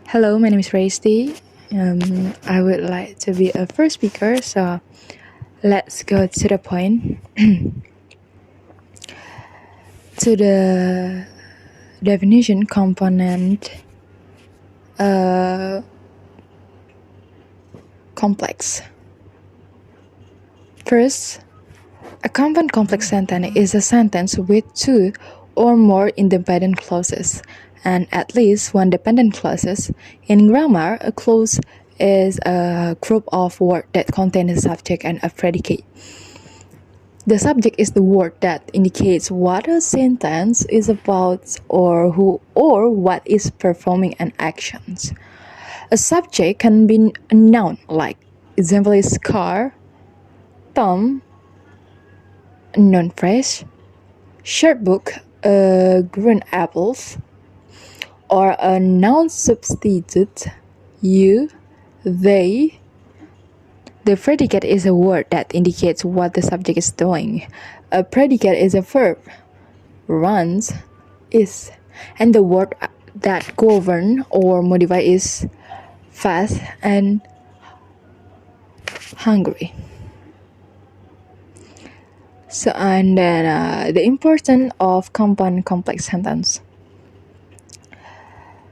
Hello, my name is Reyzti. I would like to be a first speaker, so let's go to the point. To the definition component complex. First, a compound complex sentence is a sentence with two or more independent clauses and at least one dependent clauses. In grammar, a clause is a group of words that contain a subject and a predicate. The subject is the word that indicates what a sentence is about or who or what is performing an action. A subject can be a noun, like example is car, Tom, non-fresh, short book, green apples, or a noun substitute, you, they. The predicate is a word that indicates what the subject is doing. A predicate is a verb, runs, is, and the word that govern or modify is fast and hungry. So, and then the importance of compound complex sentence.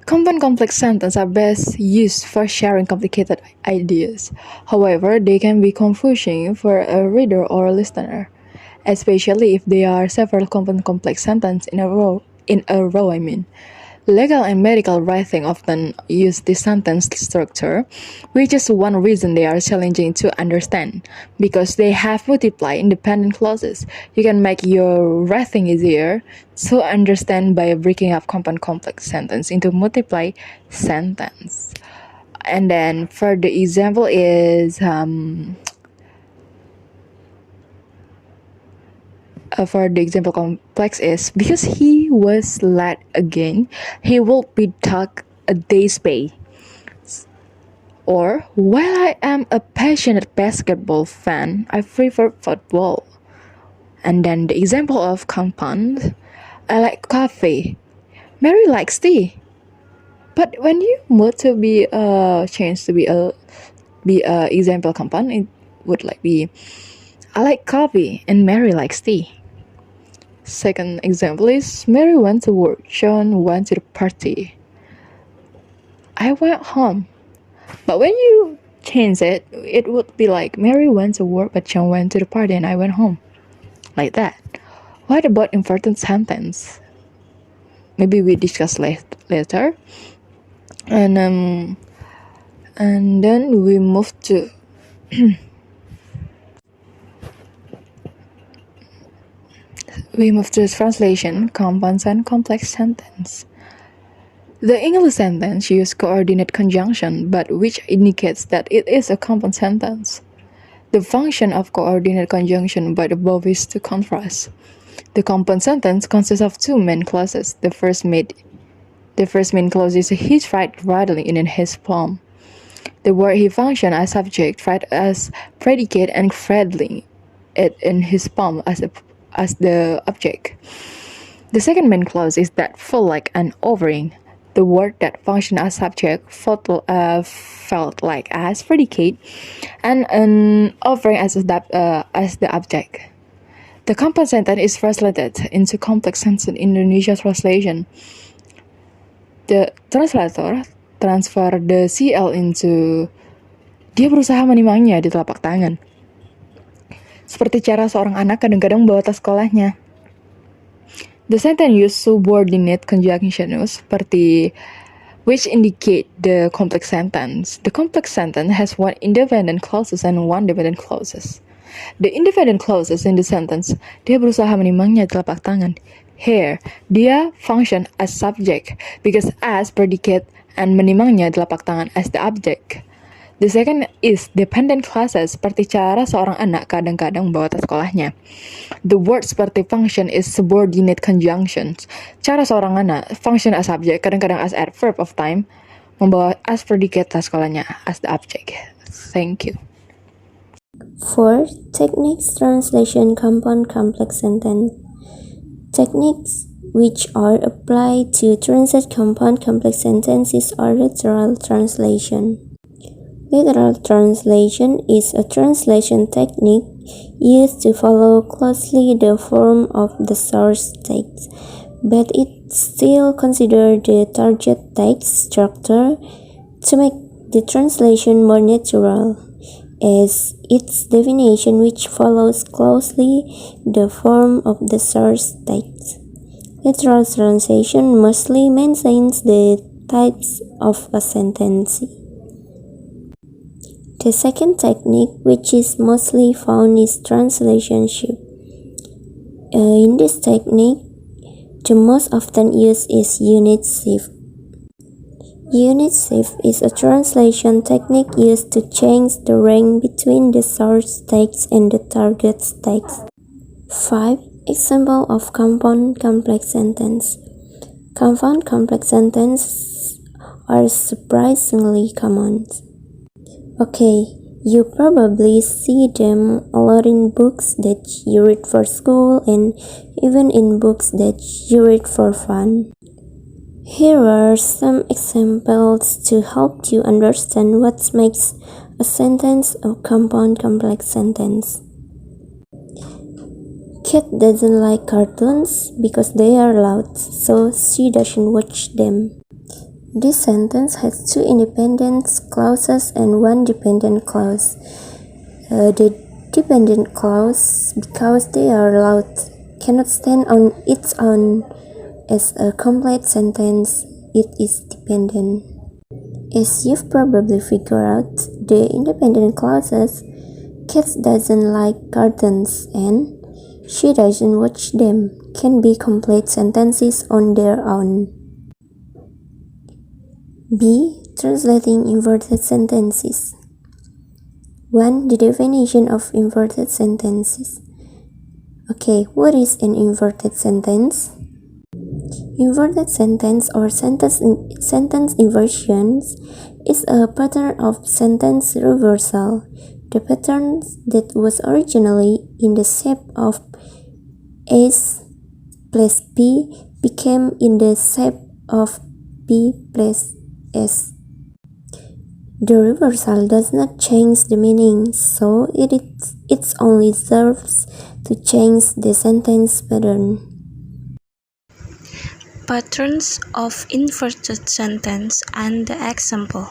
Compound complex sentences are best used for sharing complicated ideas. However, they can be confusing for a reader or a listener, especially if there are several compound complex sentences in a row. Legal and medical writing often use this sentence structure, which is one reason they are challenging to understand, because they have multiple independent clauses. You can make your writing easier to understand by breaking up compound complex sentence into multiple sentence. And then for the example is for the example complex is because he was late again, he will be docked a day's pay. Or while I am a passionate basketball fan, I prefer football. And then the example of compound, I like coffee. Mary likes tea. But when you move to be change to be a example compound, it would like be I like coffee and Mary likes tea. Second example is Mary went to work, John went to the party. I went home. But when you change it, it would be like Mary went to work, but John went to the party and I went home. Like that. What about important sentence? Maybe we discuss later. And then we move to translation, compounds and complex sentence. The English sentence uses coordinate conjunction, but which indicates that it is a compound sentence. The function of coordinate conjunction by the above is to contrast. The compound sentence consists of two main clauses. The first main clause is he's writing in his palm. The word he function as subject, write as predicate, and cradling it in his palm as the object. The second main clause is that felt like an offering. The word that function as subject felt like as predicate, and an offering as the object. The compound sentence is translated into complex sentence in Indonesia translation. The translator transfer the CL into dia berusaha menimangnya di telapak tangan. Seperti cara seorang anak kadang-kadang bawa tas sekolahnya. The sentence use subordinate conjunctions seperti which indicate the complex sentence. The complex sentence has one independent clauses and one dependent clauses. The independent clauses in the sentence, dia berusaha menimangnya di telapak tangan. Here, dia function as subject because as predicate and menimangnya di telapak tangan as the object. The second is dependent clauses seperti cara seorang anak kadang-kadang bawa tas sekolahnya. The word seperti function is subordinate conjunctions. Cara seorang anak function as subject, kadang-kadang as adverb of time, membawa as predicate tas sekolahnya as the object. Thank you. Fourth, techniques translation compound complex sentence. Techniques which are applied to translate compound complex sentences or literal translation. Literal translation is a translation technique used to follow closely the form of the source text, but it still considers the target text structure to make the translation more natural, as its definition which follows closely the form of the source text. Literal translation mostly maintains the types of a sentence. The second technique, which is mostly found, is translationship. In this technique, the most often used is unit shift. Unit shift is a translation technique used to change the rank between the source text and the target text. 5. Example of compound complex sentence. Compound complex sentences are surprisingly common. Okay, you probably see them a lot in books that you read for school and even in books that you read for fun. Here are some examples to help you understand what makes a sentence a compound complex sentence. Cat doesn't like cartoons because they are loud, so she doesn't watch them. This sentence has two independent clauses and one dependent clause. The dependent clause, because they are loud, cannot stand on its own. As a complete sentence, it is dependent. As you've probably figured out, the independent clauses, Cat doesn't like cartoons and she doesn't watch them, can be complete sentences on their own. B. Translating inverted sentences. 1. The definition of inverted sentences. Okay, what is an inverted sentence? Inverted sentence or sentence inversions is a pattern of sentence reversal. The pattern that was originally in the shape of S plus B became in the shape of B plus S. The reversal does not change the meaning, so it only serves to change the sentence pattern. Patterns of inverted sentence and the example.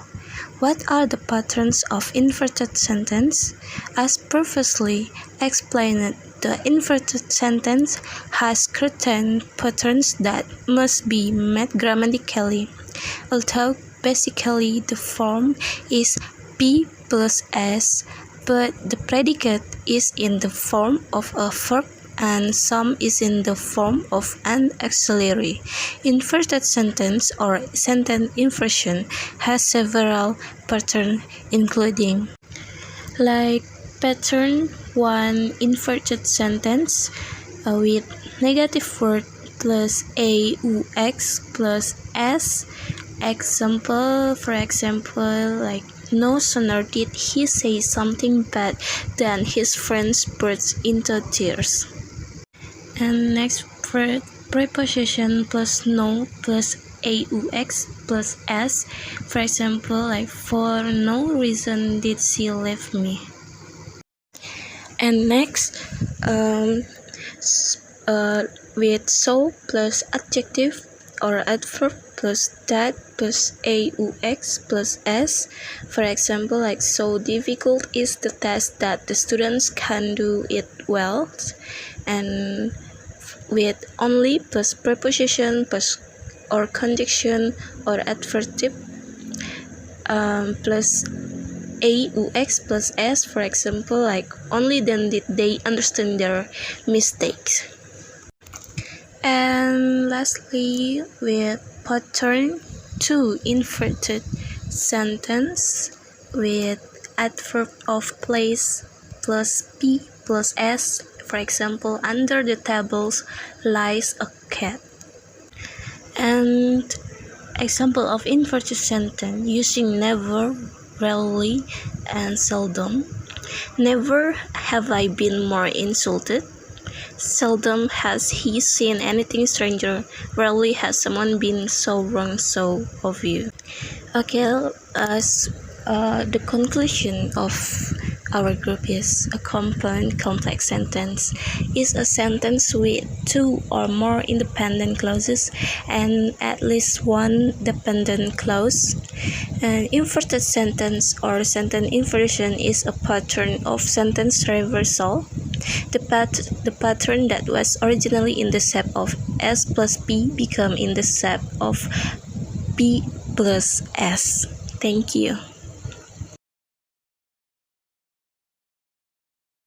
What are the patterns of inverted sentence? As previously explained, the inverted sentence has certain patterns that must be met grammatically, although basically the form is P plus S, but the predicate is in the form of a verb and some is in the form of an auxiliary. Inverted sentence or sentence inversion has several patterns including like pattern 1 inverted sentence with negative word plus AUX plus S. For example, like no sooner did he say something bad than his friends burst into tears. And next, preposition plus no plus AUX plus S. For example, like for no reason did she leave me. And next, with so plus adjective or adverb plus that plus AUX plus S. For example, like so difficult is the test that the students can do it well. And with only plus preposition plus or conjunction or adverb plus AUX plus S. For example, like only then did they understand their mistakes. And lastly, with pattern 2 inverted sentence with adverb of place plus P plus S. For example, under the tables lies a cat. And example of inverted sentence using never, rarely, and seldom. Never have I been more insulted. Seldom has he seen anything stranger. Rarely has someone been so wrong so of you. Okay, as the conclusion of our group is a compound complex sentence is a sentence with two or more independent clauses and at least one dependent clause. An inverted sentence or sentence inversion is a pattern of sentence reversal. The pattern that was originally in the shape of S plus B become in the shape of B plus S. Thank you.